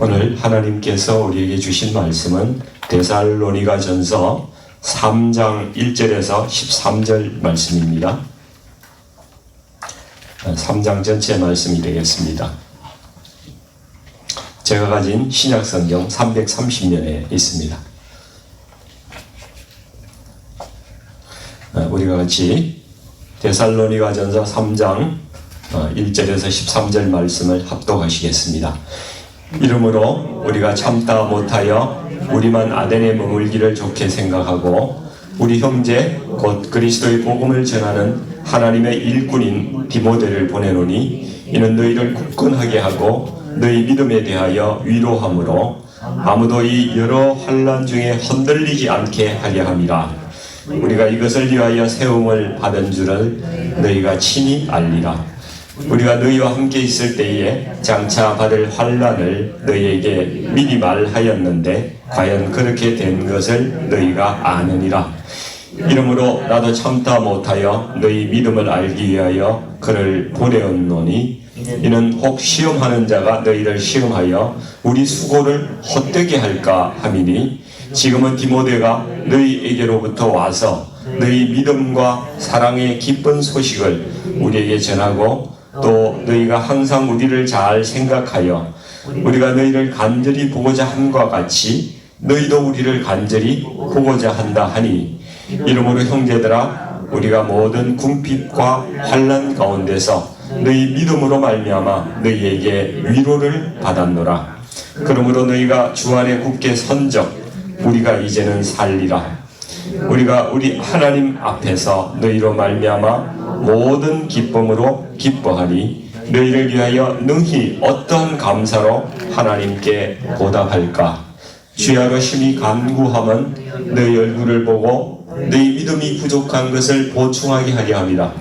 오늘 하나님께서 우리에게 주신 말씀은 데살로니가전서 3장 1절에서 13절 말씀입니다. 3장 전체 말씀이 되겠습니다. 제가 가진 신약성경 330면에 있습니다. 우리가 같이 데살로니가전서 3장 1절에서 13절 말씀을 합독하시겠습니다. 이러므로 우리가 참다 못하여 우리만 아덴에 머물기를 좋게 생각하고 우리 형제 곧 그리스도의 복음을 전하는 하나님의 일꾼인 디모데를 보내노니 이는 너희를 굳건하게 하고 너희 믿음에 대하여 위로함으로 아무도 이 여러 환난 중에 흔들리지 않게 하려 함이라. 우리가 이것을 위하여 세움을 받은 줄을 너희가 친히 알리라. 우리가 너희와 함께 있을 때에 장차 받을 환난을 너희에게 미리 말하였는데 과연 그렇게 된 것을 너희가 아느니라. 이러므로 나도 참다 못하여 너희 믿음을 알기 위하여 그를 보내었노니 이는 혹 시험하는 자가 너희를 시험하여 우리 수고를 헛되게 할까 함이니 지금은 디모데가 너희에게로부터 와서 너희 믿음과 사랑의 기쁜 소식을 우리에게 전하고 또 너희가 항상 우리를 잘 생각하여 우리가 너희를 간절히 보고자 함과 같이 너희도 우리를 간절히 보고자 한다 하니 이러므로 형제들아 우리가 모든 궁핍과 환난 가운데서 너희 믿음으로 말미암아 너희에게 위로를 받았노라. 그러므로 너희가 주 안에 굳게 선적 우리가 이제는 살리라. 우리가 우리 하나님 앞에서 너희로 말미암아 모든 기쁨으로 기뻐하니 너희를 위하여 능히 어떠한 감사로 하나님께 보답할까. 주야로 심히 간구함은 너희 얼굴을 보고 너희 믿음이 부족한 것을 보충하게 하려 함이라.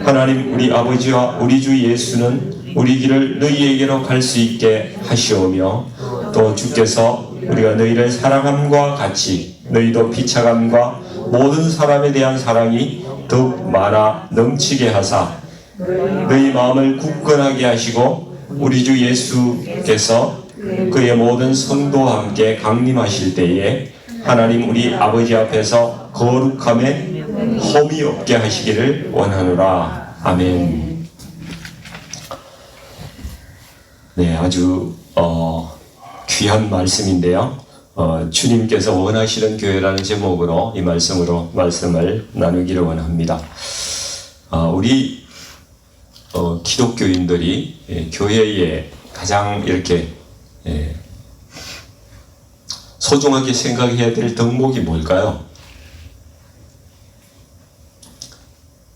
하나님 우리 아버지와 우리 주 예수는 우리 길을 너희에게로 갈 수 있게 하시오며 또 주께서 우리가 너희를 사랑함과 같이 너희도 비차감과 모든 사람에 대한 사랑이 더욱 많아 넘치게 하사 너희 마음을 굳건하게 하시고 우리 주 예수께서 그의 모든 성도와 함께 강림하실 때에 하나님 우리 아버지 앞에서 거룩함에 험이 없게 하시기를 원하노라. 아멘. 네, 아주 귀한 말씀인데요. 주님께서 원하시는 교회라는 제목으로 이 말씀을 나누기를 원합니다. 우리 기독교인들이 교회에 가장 이렇게 소중하게 생각해야 될 덕목이 뭘까요?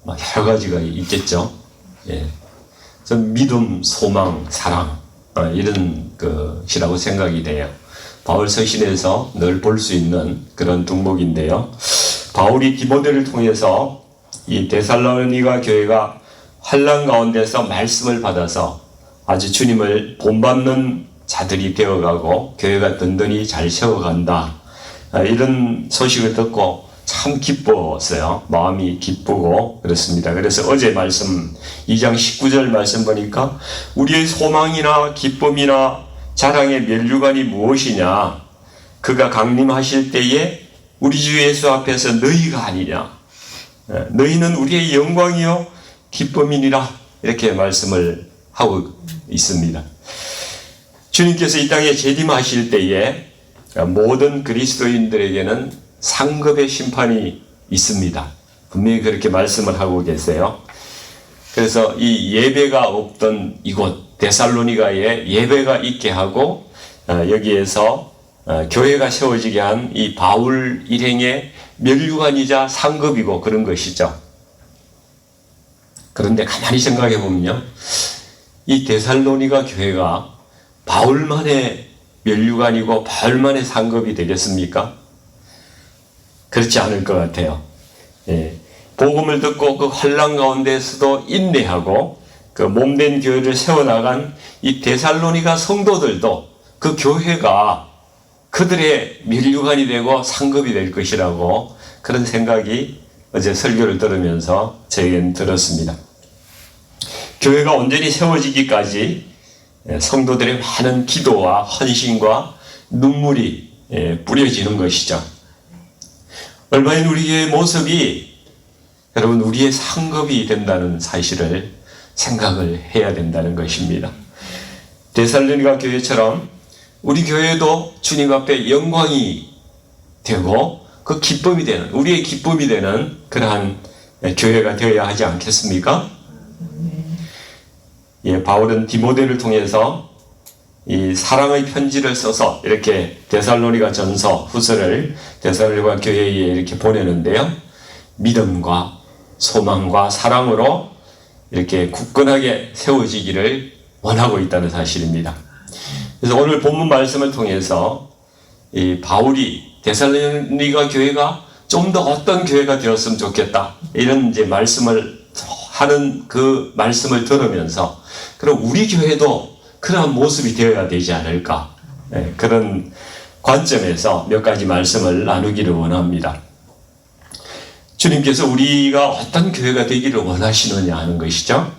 여러 가지가 있겠죠. 전 믿음, 소망, 사랑 이런 것이라고 생각이 돼요. 바울 서신에서 늘 볼 수 있는 그런 덕목인데요. 바울이 디모데를 통해서 이 데살로니가 교회가 환난 가운데서 말씀을 받아서 아주 주님을 본받는 자들이 되어가고 교회가 든든히 잘 세워간다. 이런 소식을 듣고 참 기뻤어요. 마음이 기쁘고 그렇습니다. 그래서 어제 말씀 2장 19절 말씀 보니까 우리의 소망이나 기쁨이나 자랑의 면류관이 무엇이냐? 그가 강림하실 때에 우리 주 예수 앞에서 너희가 아니냐? 너희는 우리의 영광이요 기쁨이니라. 이렇게 말씀을 하고 있습니다. 주님께서 이 땅에 재림하실 때에 모든 그리스도인들에게는 상급의 심판이 있습니다. 분명히 그렇게 말씀을 하고 계세요. 그래서 이 예배가 없던 이곳 데살로니가에 예배가 있게 하고 여기에서 교회가 세워지게 한 이 바울 일행의 면류관이자 상급이고 그런 것이죠. 그런데 가만히 생각해 보면요, 이 데살로니가 교회가 바울만의 면류관이고 바울만의 상급이 되겠습니까? 그렇지 않을 것 같아요. 복음을 듣고 그 환난 가운데서도 인내하고 그 몸된 교회를 세워나간 이 데살로니가 성도들도 그 교회가 그들의 면류관이 되고 상급이 될 것이라고 그런 생각이 어제 설교를 들으면서 저에겐 들었습니다. 교회가 온전히 세워지기까지 성도들의 많은 기도와 헌신과 눈물이 뿌려지는 것이죠. 얼마인 우리의 모습이 여러분 우리의 상급이 된다는 사실을 생각을 해야 된다는 것입니다. 데살로니가 교회처럼 우리 교회도 주님 앞에 영광이 되고 그 기쁨이 되는, 우리의 기쁨이 되는 그러한 교회가 되어야 하지 않겠습니까? 바울은 디모데를 통해서 이 사랑의 편지를 써서 이렇게 데살로니가 전서 후서를 데살로니가 교회에 이렇게 보내는데요. 믿음과 소망과 사랑으로 이렇게 굳건하게 세워지기를 원하고 있다는 사실입니다. 그래서 오늘 본문 말씀을 통해서 이 바울이 데살로니가 교회가 좀 더 어떤 교회가 되었으면 좋겠다, 이런 이제 말씀을 하는 그 말씀을 들으면서 그럼 우리 교회도 그러한 모습이 되어야 되지 않을까, 그런 관점에서 몇 가지 말씀을 나누기를 원합니다. 주님께서 우리가 어떤 교회가 되기를 원하시느냐 하는 것이죠.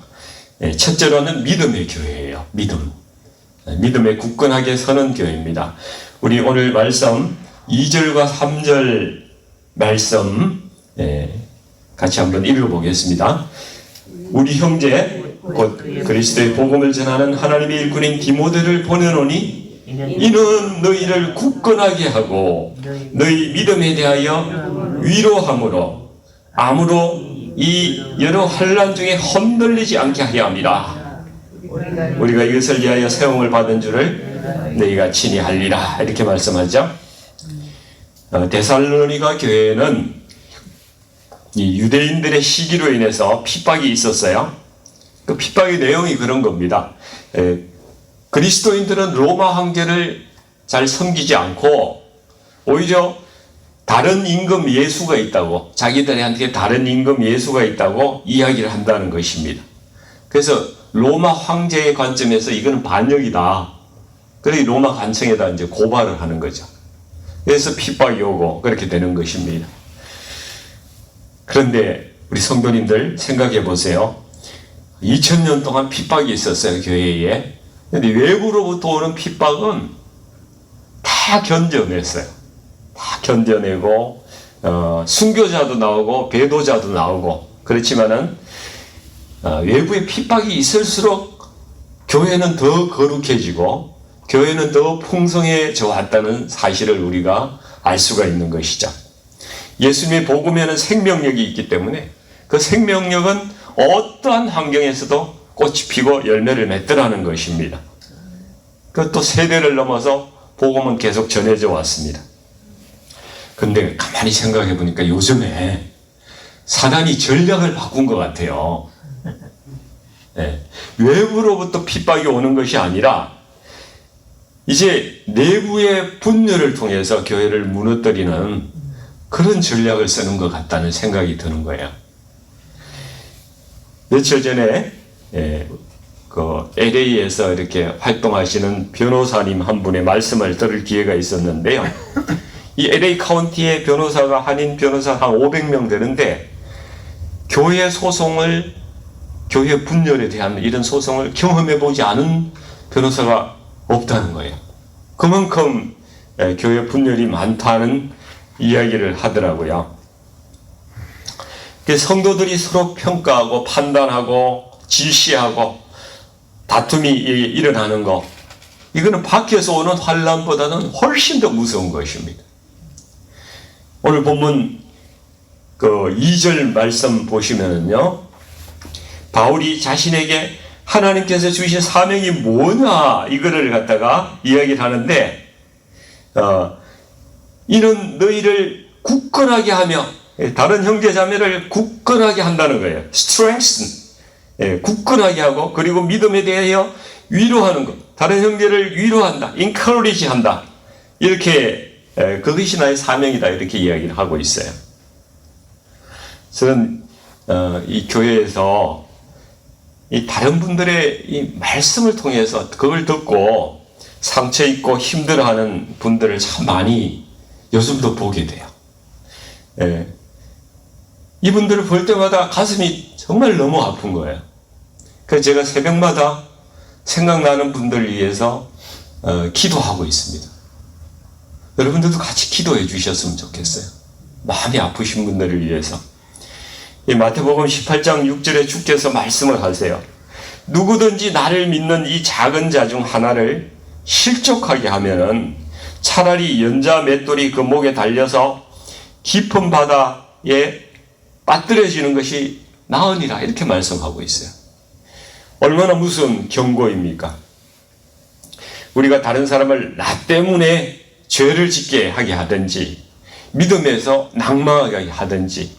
첫째로는 믿음의 교회예요. 믿음에 굳건하게 서는 교회입니다. 우리 오늘 말씀 2절과 3절 말씀 같이 한번 읽어보겠습니다. 우리 형제 곧 그리스도의 복음을 전하는 하나님의 일꾼인 디모데를 보내노니 이는 너희를 굳건하게 하고 너희 믿음에 대하여 위로함으로 아무로 이 여러 환난 중에 흔들리지 않게 하려 합니다. 우리가 이것을 위하여 세움을 받은 줄을 너희가 친히 알리라, 이렇게 말씀하죠. 데살로니가 교회는 이 유대인들의 시기로 인해서 핍박이 있었어요. 그 핍박의 내용이 그런 겁니다. 그리스도인들은 로마 황제를 잘 섬기지 않고 오히려 다른 임금 예수가 있다고, 자기들한테 다른 임금 예수가 있다고 이야기를 한다는 것입니다. 그래서 로마 황제의 관점에서 이거는 반역이다. 그래서 로마 관청에다 이제 고발을 하는 거죠. 그래서 핍박이 오고 그렇게 되는 것입니다. 그런데 우리 성도님들 생각해 보세요. 2000년 동안 핍박이 있었어요, 교회에. 근데 외부로부터 오는 핍박은 다 견뎌냈어요. 다 견뎌내고, 순교자도 나오고, 배도자도 나오고, 그렇지만은, 외부에 핍박이 있을수록 교회는 더 거룩해지고, 교회는 더 풍성해져 왔다는 사실을 우리가 알 수가 있는 것이죠. 예수님의 복음에는 생명력이 있기 때문에 그 생명력은 어떠한 환경에서도 꽃이 피고 열매를 맺더라는 것입니다. 그것도 세대를 넘어서 복음은 계속 전해져 왔습니다. 근데 가만히 생각해 보니까 요즘에 사단이 전략을 바꾼 것 같아요. 외부로부터 핍박이 오는 것이 아니라 이제 내부의 분열을 통해서 교회를 무너뜨리는 그런 전략을 쓰는 것 같다는 생각이 드는 거예요. 며칠 전에 그 LA에서 이렇게 활동하시는 변호사님 한 분의 말씀을 들을 기회가 있었는데요. 이 LA 카운티의 변호사가 한인 변호사 한 500명 되는데 교회 소송을, 교회 분열에 대한 이런 소송을 경험해 보지 않은 변호사가 없다는 거예요. 그만큼 교회 분열이 많다는 이야기를 하더라고요. 성도들이 서로 평가하고 판단하고 질시하고 다툼이 일어나는 거, 이거는 밖에서 오는 환난보다는 훨씬 더 무서운 것입니다. 오늘 본문 그 2절 말씀 보시면은요, 바울이 자신에게 하나님께서 주신 사명이 뭐냐, 이거를 갖다가 이야기를 하는데, 이는 너희를 굳건하게 하며, 다른 형제자매를 굳건하게 한다는 거예요. strengthen, 굳건하게 하고, 그리고 믿음에 대하여 위로하는 것, 다른 형제를 위로한다, encourage 한다, 이렇게 그것이 나의 사명이다, 이렇게 이야기를 하고 있어요. 저는 이 교회에서 이 다른 분들의 이 말씀을 통해서 그걸 듣고 상처 있고 힘들어하는 분들을 참 많이 요즘도 보게 돼요. 이분들을 볼 때마다 가슴이 정말 너무 아픈 거예요. 그래서 제가 새벽마다 생각나는 분들을 위해서 기도하고 있습니다. 여러분들도 같이 기도해 주셨으면 좋겠어요. 마음이 아프신 분들을 위해서. 이 마태복음 18장 6절에 주께서 말씀을 하세요. 누구든지 나를 믿는 이 작은 자 중 하나를 실족하게 하면은 차라리 연자 맷돌이 그 목에 달려서 깊은 바다에 빠뜨려지는 것이 나으니라, 이렇게 말씀하고 있어요. 얼마나 무서운 경고입니까? 우리가 다른 사람을 나 때문에 죄를 짓게 하게 하든지 믿음에서 낙망하게 하든지,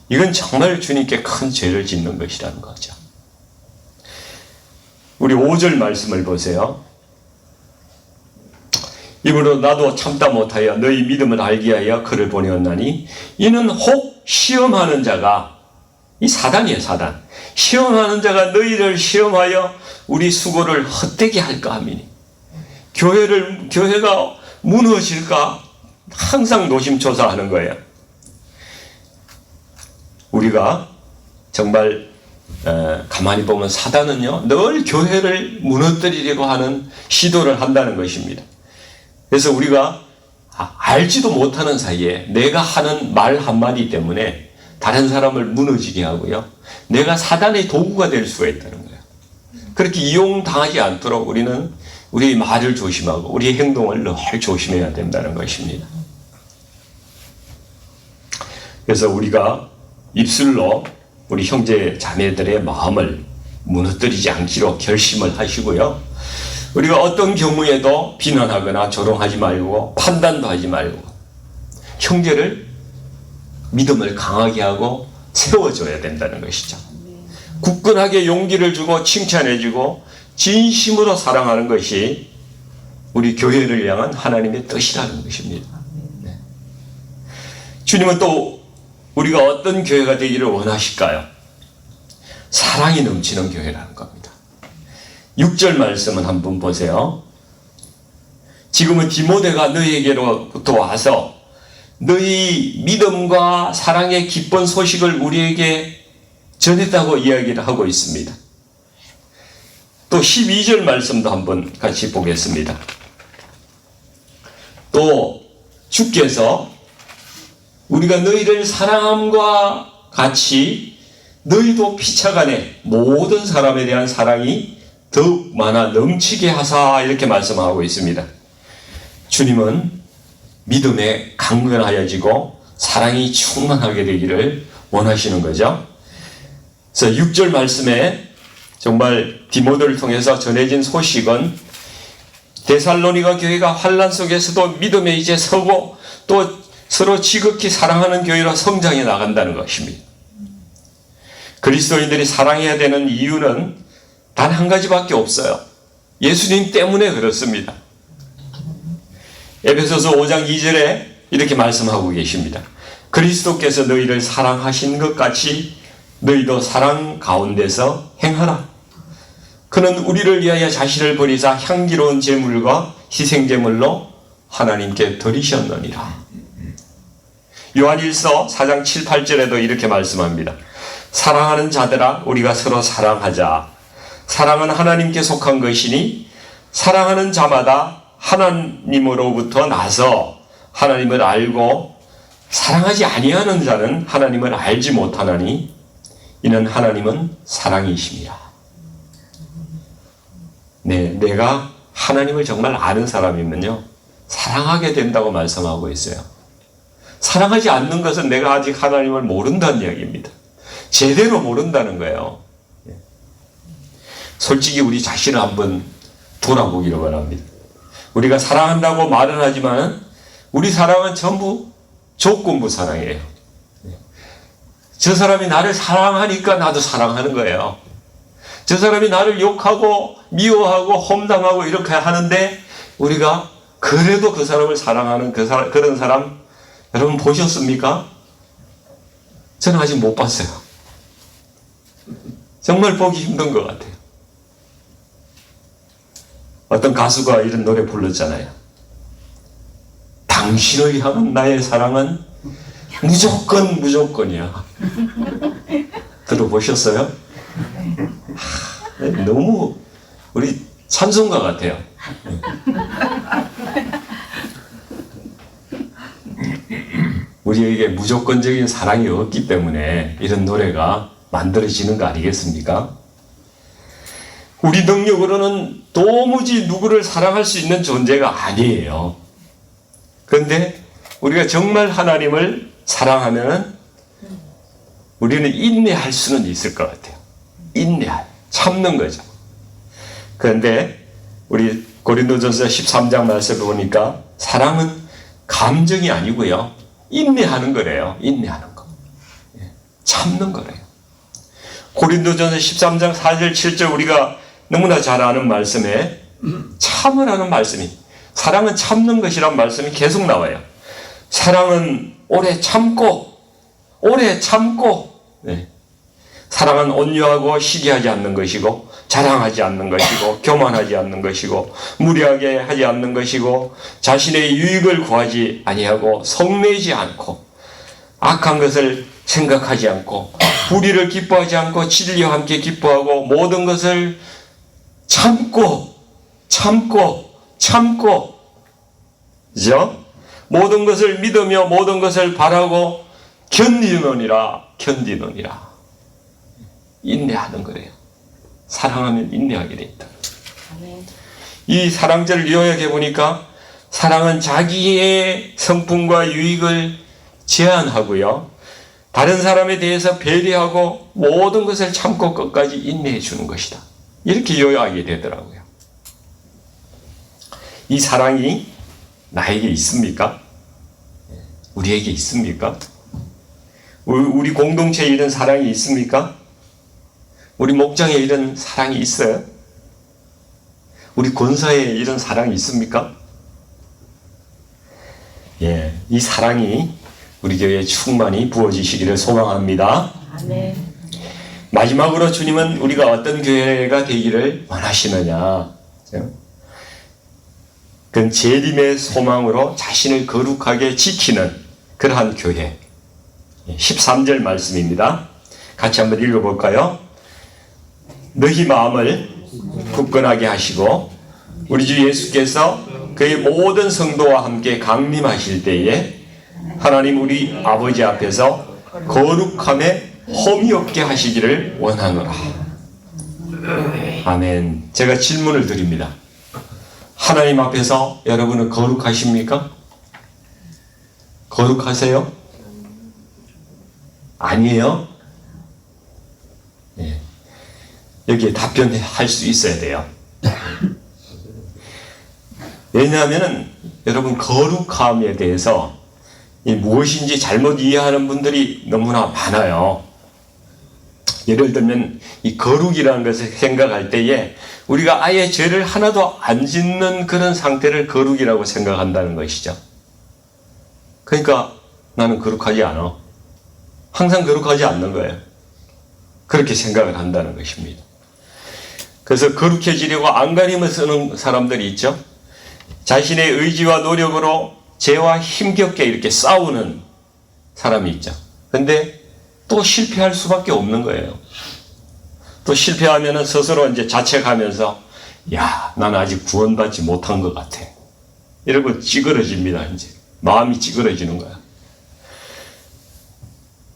이건 정말 주님께 큰 죄를 짓는 것이라는 거죠. 우리 5절 말씀을 보세요. 이므로 나도 참다 못하여 너희 믿음을 알게 하여 그를 보내었나니 이는 혹 시험하는 자가, 이 사단이에요, 사단. 시험하는 자가 너희를 시험하여 우리 수고를 헛되게 할까 함이니, 교회가 무너질까 항상 노심초사하는 거예요. 우리가 정말 가만히 보면 사단은요, 늘 교회를 무너뜨리려고 하는 시도를 한다는 것입니다. 그래서 우리가 알지도 못하는 사이에 내가 하는 말 한마디 때문에 다른 사람을 무너지게 하고요, 내가 사단의 도구가 될 수가 있다는 거예요. 그렇게 이용당하지 않도록 우리는 우리의 말을 조심하고 우리의 행동을 늘 조심해야 된다는 것입니다. 그래서 우리가 입술로 우리 형제 자매들의 마음을 무너뜨리지 않기로 결심을 하시고요, 우리가 어떤 경우에도 비난하거나 조롱하지 말고 판단도 하지 말고 형제를 믿음을 강하게 하고 세워줘야 된다는 것이죠. 굳건하게 용기를 주고 칭찬해주고 진심으로 사랑하는 것이 우리 교회를 향한 하나님의 뜻이라는 것입니다. 네. 주님은 또 우리가 어떤 교회가 되기를 원하실까요? 사랑이 넘치는 교회라는 겁니다. 6절 말씀은 한번 보세요. 지금은 디모데가 너희에게로부터 와서 너희 믿음과 사랑의 기쁜 소식을 우리에게 전했다고 이야기를 하고 있습니다. 또 12절 말씀도 한번 같이 보겠습니다. 또 주께서 우리가 너희를 사랑함과 같이 너희도 피차간에 모든 사람에 대한 사랑이 더욱 많아 넘치게 하사, 이렇게 말씀하고 있습니다. 주님은 믿음에 강건하여지고 사랑이 충만하게 되기를 원하시는 거죠. 그래서 6절 말씀에 정말 디모데를 통해서 전해진 소식은 데살로니가 교회가 환난 속에서도 믿음에 이제 서고 또 서로 지극히 사랑하는 교회로 성장해 나간다는 것입니다. 그리스도인들이 사랑해야 되는 이유는 단 한 가지밖에 없어요. 예수님 때문에 그렇습니다. 에베소서 5장 2절에 이렇게 말씀하고 계십니다. 그리스도께서 너희를 사랑하신 것 같이 너희도 사랑 가운데서 행하라. 그는 우리를 위하여 자신을 버리사 향기로운 제물과 희생제물로 하나님께 드리셨느니라. 요한일서 4장 7, 8절에도 이렇게 말씀합니다. 사랑하는 자들아, 우리가 서로 사랑하자. 사랑은 하나님께 속한 것이니 사랑하는 자마다 하나님으로부터 나서 하나님을 알고 사랑하지 아니하는 자는 하나님을 알지 못하나니 이는 하나님은 사랑이십니다. 네, 내가 하나님을 정말 아는 사람이면요, 사랑하게 된다고 말씀하고 있어요. 사랑하지 않는 것은 내가 아직 하나님을 모른다는 이야기입니다. 제대로 모른다는 거예요. 솔직히 우리 자신을 한번 돌아보기를 바랍니다. 우리가 사랑한다고 말은 하지만 우리 사랑은 전부 조건부 사랑이에요. 저 사람이 나를 사랑하니까 나도 사랑하는 거예요. 저 사람이 나를 욕하고 미워하고 험담하고 이렇게 하는데 우리가 그래도 그 사람을 사랑하는 그런 사람 여러분 보셨습니까? 저는 아직 못 봤어요. 정말 보기 힘든 것 같아요. 어떤 가수가 이런 노래 불렀잖아요. 당신을 향한 나의 사랑은 무조건이야. 들어보셨어요? 너무 우리 찬송가 같아요. 우리에게 무조건적인 사랑이 없기 때문에 이런 노래가 만들어지는 거 아니겠습니까? 우리 능력으로는 도무지 누구를 사랑할 수 있는 존재가 아니에요. 그런데 우리가 정말 하나님을 사랑하면 우리는 인내할 수는 있을 것 같아요. 참는 거죠. 그런데 우리 고린도전서 13장 말씀을 보니까 사랑은 감정이 아니고요. 인내하는 거래요. 인내하는 거. 참는 거래요. 고린도전서 13장 4절 7절 우리가 너무나 잘 아는 말씀에 참으라는 말씀이, 사랑은 참는 것이란 말씀이 계속 나와요. 사랑은 오래 참고 네. 사랑은 온유하고 시기하지 않는 것이고 자랑하지 않는 것이고 교만하지 않는 것이고 무리하게 하지 않는 것이고 자신의 유익을 구하지 아니하고 성내지 않고 악한 것을 생각하지 않고 불의를 기뻐하지 않고 진리와 함께 기뻐하고 모든 것을 참고 그죠? 모든 것을 믿으며 모든 것을 바라고 견디느니라. 인내하는 거예요. 사랑하면 인내하게 돼 있다. 이 사랑절을 요약해 보니까 사랑은 자기의 성품과 유익을 제한하고요. 다른 사람에 대해서 배려하고 모든 것을 참고 끝까지 인내해 주는 것이다. 이렇게 요약하게 되더라고요. 이 사랑이 나에게 있습니까? 우리에게 있습니까? 우리 공동체에 이런 사랑이 있습니까? 우리 목장에 이런 사랑이 있어요? 우리 권사에 이런 사랑이 있습니까? 예, 이 사랑이 우리 교회에 충만히 부어지시기를 소망합니다. 아멘. 마지막으로 주님은 우리가 어떤 교회가 되기를 원하시느냐? 그건 재림의 소망으로 자신을 거룩하게 지키는 그러한 교회. 13절 말씀입니다. 같이 한번 읽어볼까요? 너희 마음을 굳건하게 하시고 우리 주 예수께서 그의 모든 성도와 함께 강림하실 때에 하나님 우리 아버지 앞에서 거룩함에 험이 없게 하시기를 원하노라. 아멘. 제가 질문을 드립니다. 하나님 앞에서 여러분은 거룩하십니까? 거룩하세요? 아니에요? 네. 여기에 답변할 수 있어야 돼요. 왜냐하면 여러분 거룩함에 대해서 무엇인지 잘못 이해하는 분들이 너무나 많아요. 예를 들면 이 거룩이라는 것을 생각할 때에 우리가 아예 죄를 하나도 안 짓는 그런 상태를 거룩이라고 생각한다는 것이죠. 그러니까 나는 거룩하지 않아. 항상 거룩하지 않는 거예요. 그렇게 생각을 한다는 것입니다. 그래서 거룩해지려고 안간힘을 쓰는 사람들이 있죠. 자신의 의지와 노력으로 죄와 힘겹게 이렇게 싸우는 사람이 있죠. 근데 또 실패할 수밖에 없는 거예요. 또 실패하면은 스스로 이제 자책하면서 야, 나는 아직 구원받지 못한 것 같아. 이러고 찌그러집니다. 이제 마음이 찌그러지는 거야.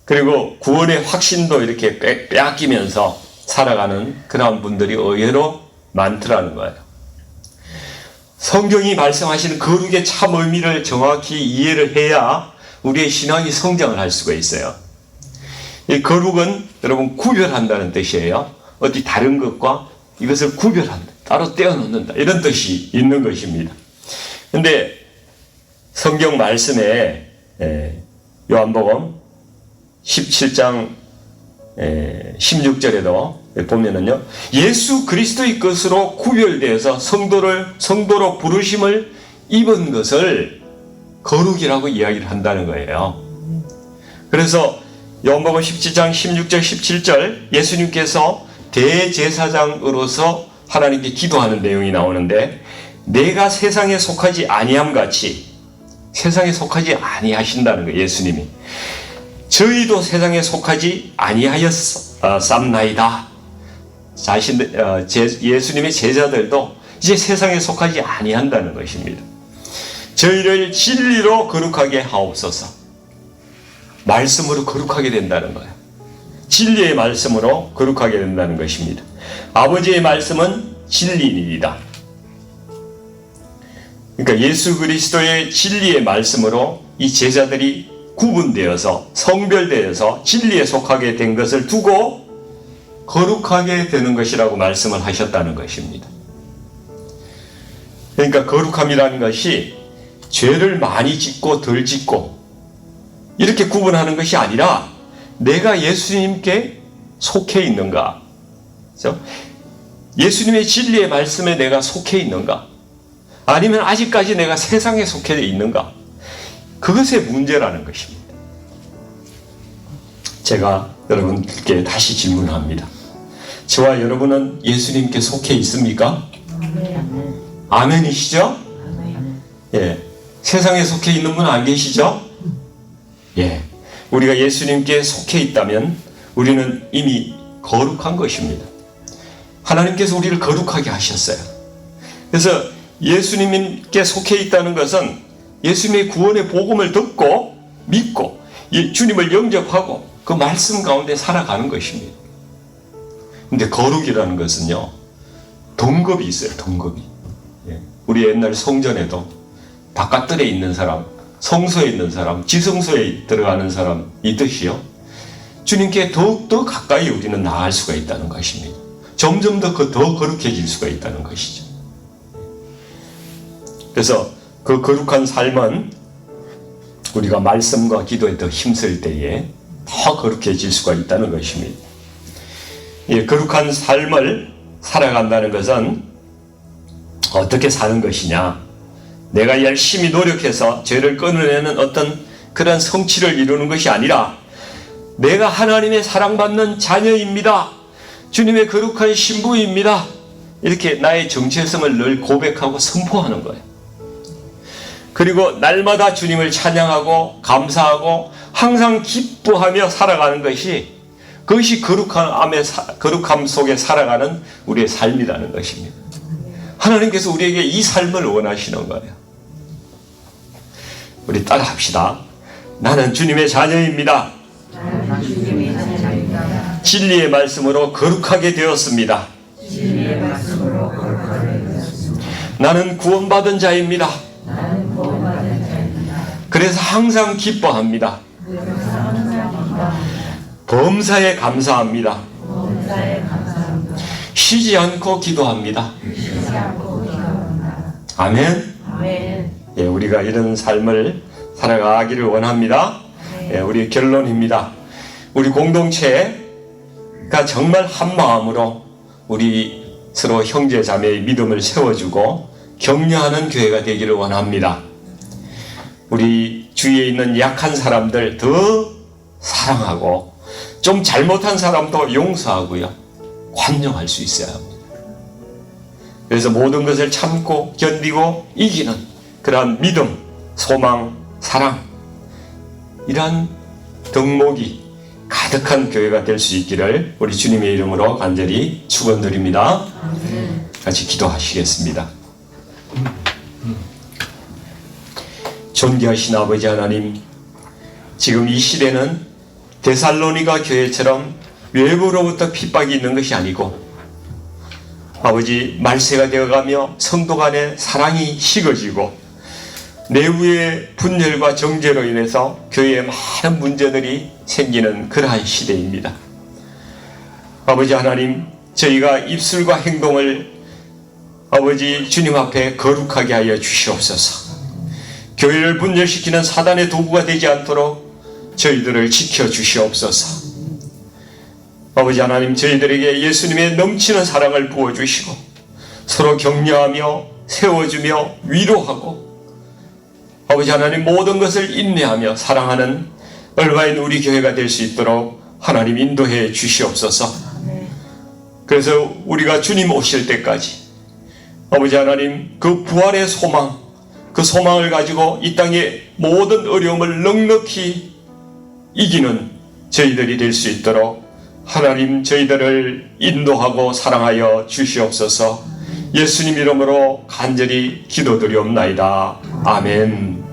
그리고 구원의 확신도 이렇게 빼앗기면서 살아가는 그런 분들이 의외로 많더라는 거예요. 성경이 말씀하시는 거룩의 참 의미를 정확히 이해를 해야 우리의 신앙이 성장을 할 수가 있어요. 이 거룩은 여러분 구별한다는 뜻이에요. 어디 다른 것과 이것을 구별한다. 따로 떼어놓는다. 이런 뜻이 있는 것입니다. 근데 성경 말씀에 요한복음 17장 16절에도 보면은요, 예수 그리스도의 것으로 구별되어서 성도로 부르심을 입은 것을 거룩이라고 이야기를 한다는 거예요. 그래서 요한복음 17장 16절 17절 예수님께서 대제사장으로서 하나님께 기도하는 내용이 나오는데, 내가 세상에 속하지 아니함 같이 세상에 속하지 아니하신다는 거예요. 예수님이 저희도 세상에 속하지 아니하였삼나이다. 예수님의 제자들도 이제 세상에 속하지 아니한다는 것입니다. 저희를 진리로 거룩하게 하옵소서. 말씀으로 거룩하게 된다는 거예요. 진리의 말씀으로 거룩하게 된다는 것입니다. 아버지의 말씀은 진리입니다. 그러니까 예수 그리스도의 진리의 말씀으로 이 제자들이 구분되어서 성별되어서 진리에 속하게 된 것을 두고 거룩하게 되는 것이라고 말씀을 하셨다는 것입니다. 그러니까 거룩함이라는 것이 죄를 많이 짓고 덜 짓고 이렇게 구분하는 것이 아니라 내가 예수님께 속해 있는가, 그렇죠? 예수님의 진리의 말씀에 내가 속해 있는가, 아니면 아직까지 내가 세상에 속해 있는가, 그것의 문제라는 것입니다. 제가 여러분께 다시 질문합니다. 저와 여러분은 예수님께 속해 있습니까? 아멘이시죠? 예. 세상에 속해 있는 분 안 계시죠? 예. 우리가 예수님께 속해 있다면 우리는 이미 거룩한 것입니다. 하나님께서 우리를 거룩하게 하셨어요. 그래서 예수님께 속해 있다는 것은 예수님의 구원의 복음을 듣고 믿고 주님을 영접하고 그 말씀 가운데 살아가는 것입니다. 근데 거룩이라는 것은요, 등급이 있어요. 등급이. 우리 옛날 성전에도 바깥들에 있는 사람, 성소에 있는 사람, 지성소에 들어가는 사람 있듯이요, 주님께 더욱더 가까이 우리는 나아갈 수가 있다는 것입니다. 점점 더 거룩해질 수가 있다는 것이죠. 그래서 그 거룩한 삶은 우리가 말씀과 기도에 더 힘쓸 때에 더 거룩해질 수가 있다는 것입니다. 이 거룩한 삶을 살아간다는 것은 어떻게 사는 것이냐? 내가 열심히 노력해서 죄를 끊어내는 어떤 그런 성취를 이루는 것이 아니라 내가 하나님의 사랑받는 자녀입니다. 주님의 거룩한 신부입니다. 이렇게 나의 정체성을 늘 고백하고 선포하는 거예요. 그리고 날마다 주님을 찬양하고 감사하고 항상 기뻐하며 살아가는 것이, 그것이 거룩함 속에 살아가는 우리의 삶이라는 것입니다. 하나님께서 우리에게 이 삶을 원하시는 거예요. 우리 따라 합시다. 나는 주님의 자녀입니다. 진리의 말씀으로 거룩하게 되었습니다. 나는 구원받은 자입니다. 그래서 항상 기뻐합니다. 범사에 감사합니다. 쉬지 않고 기도합니다. 아멘. 예, 우리가 이런 삶을 살아가기를 원합니다. 예, 우리 결론입니다. 우리 공동체가 정말 한 마음으로 우리 서로 형제 자매의 믿음을 세워주고 격려하는 교회가 되기를 원합니다. 우리 주위에 있는 약한 사람들 더 사랑하고 좀 잘못한 사람도 용서하고요, 관용할 수 있어야 합니다. 그래서 모든 것을 참고 견디고 이기는 그러한 믿음, 소망, 사랑, 이러한 덕목이 가득한 교회가 될 수 있기를 우리 주님의 이름으로 간절히 축원드립니다. 같이 기도하시겠습니다. 존귀하신 아버지 하나님, 지금 이 시대는 데살로니가 교회처럼 외부로부터 핍박이 있는 것이 아니고 아버지 말세가 되어가며 성도 간의 사랑이 식어지고 내부의 분열과 정죄로 인해서 교회에 많은 문제들이 생기는 그러한 시대입니다. 아버지 하나님, 저희가 입술과 행동을 아버지 주님 앞에 거룩하게 하여 주시옵소서. 교회를 분열시키는 사단의 도구가 되지 않도록 저희들을 지켜주시옵소서. 아버지 하나님, 저희들에게 예수님의 넘치는 사랑을 부어주시고 서로 격려하며 세워주며 위로하고 아버지 하나님, 모든 것을 인내하며 사랑하는 얼마인 우리 교회가 될 수 있도록 하나님 인도해 주시옵소서. 그래서 우리가 주님 오실 때까지 아버지 하나님, 그 부활의 소망, 그 소망을 가지고 이 땅의 모든 어려움을 넉넉히 이기는 저희들이 될 수 있도록 하나님 저희들을 인도하고 사랑하여 주시옵소서. 예수님 이름으로 간절히 기도드리옵나이다. 아멘.